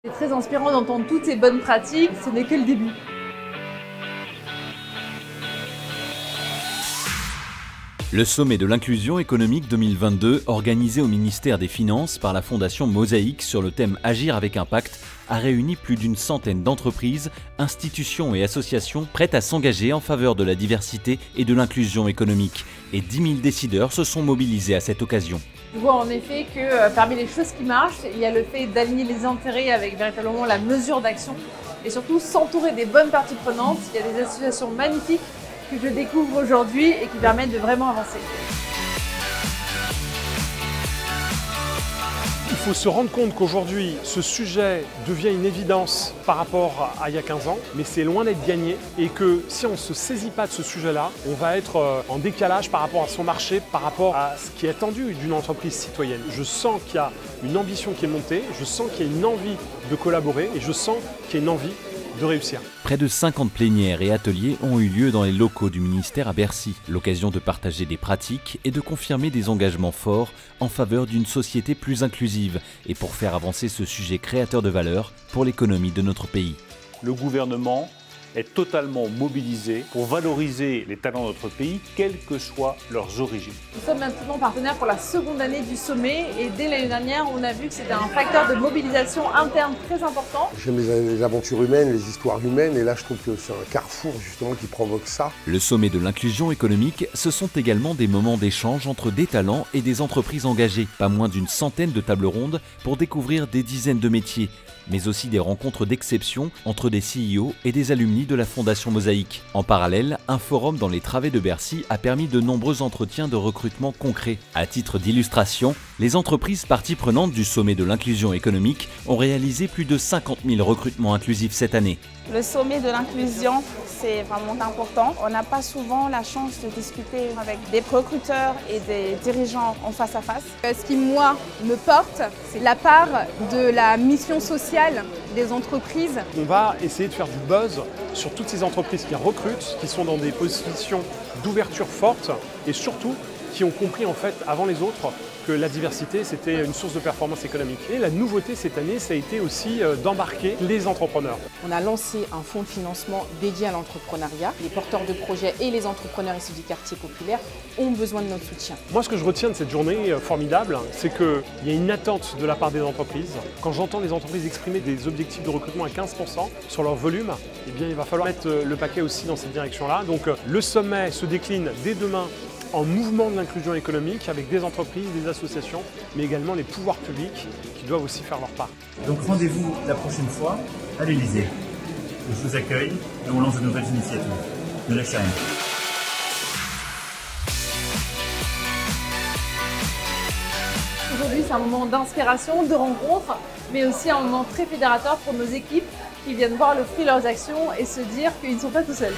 C'est très inspirant d'entendre toutes ces bonnes pratiques, ce n'est que le début. Le sommet de l'inclusion économique 2022, organisé au ministère des Finances par la Fondation Mosaïque sur le thème Agir avec impact, a réuni plus d'une centaine d'entreprises, institutions et associations prêtes à s'engager en faveur de la diversité et de l'inclusion économique. Et 10 000 décideurs se sont mobilisés à cette occasion. Je vois en effet que parmi les choses qui marchent, il y a le fait d'aligner les intérêts avec véritablement la mesure d'action et surtout s'entourer des bonnes parties prenantes. Il y a des associations magnifiques que je découvre aujourd'hui et qui permettent de vraiment avancer. Il faut se rendre compte qu'aujourd'hui, ce sujet devient une évidence par rapport à il y a 15 ans, mais c'est loin d'être gagné et que si on ne se saisit pas de ce sujet-là, on va être en décalage par rapport à son marché, par rapport à ce qui est attendu d'une entreprise citoyenne. Je sens qu'il y a une ambition qui est montée, je sens qu'il y a une envie de collaborer et je sens qu'il y a une envie de réussir. Près de 50 plénières et ateliers ont eu lieu dans les locaux du ministère à Bercy. L'occasion de partager des pratiques et de confirmer des engagements forts en faveur d'une société plus inclusive et pour faire avancer ce sujet créateur de valeur pour l'économie de notre pays. Le gouvernement est totalement mobilisé pour valoriser les talents de notre pays, quelles que soient leurs origines. Nous sommes maintenant partenaires pour la seconde année du sommet et dès l'année dernière, on a vu que c'était un facteur de mobilisation interne très important. J'aime les aventures humaines, les histoires humaines et là je trouve que c'est un carrefour justement qui provoque ça. Le sommet de l'inclusion économique, ce sont également des moments d'échange entre des talents et des entreprises engagées. Pas moins d'une centaine de tables rondes pour découvrir des dizaines de métiers, mais aussi des rencontres d'exception entre des CEO et des alumni de la Fondation Mosaïque. En parallèle, un forum dans les travées de Bercy a permis de nombreux entretiens de recrutement concrets. À titre d'illustration, les entreprises parties prenantes du sommet de l'inclusion économique ont réalisé plus de 50 000 recrutements inclusifs cette année. Le sommet de l'inclusion, c'est vraiment important. On n'a pas souvent la chance de discuter avec des recruteurs et des dirigeants en face à face. Ce qui, moi, me porte, c'est la part de la mission sociale des entreprises. On va essayer de faire du buzz sur toutes ces entreprises qui recrutent, qui sont dans des positions d'ouverture forte et surtout qui ont compris en fait avant les autres que la diversité c'était une source de performance économique. Et la nouveauté cette année, ça a été aussi d'embarquer les entrepreneurs. On a lancé un fonds de financement dédié à l'entrepreneuriat. Les porteurs de projets et les entrepreneurs issus du quartier populaire ont besoin de notre soutien. Moi, ce que je retiens de cette journée formidable, c'est qu'il y a une attente de la part des entreprises. Quand j'entends les entreprises exprimer des objectifs de recrutement à 15% sur leur volume, eh bien, il va falloir mettre le paquet aussi dans cette direction-là. Donc le sommet se décline dès demain en mouvement de l'inclusion économique avec des entreprises, des associations, mais également les pouvoirs publics qui doivent aussi faire leur part. Donc rendez-vous la prochaine fois à l'Elysée. Je vous accueille et on lance de nouvelles initiatives. Ne lâchez rien. Aujourd'hui, c'est un moment d'inspiration, de rencontre, mais aussi un moment très fédérateur pour nos équipes qui viennent voir le fruit de leurs actions et se dire qu'ils ne sont pas tout seuls.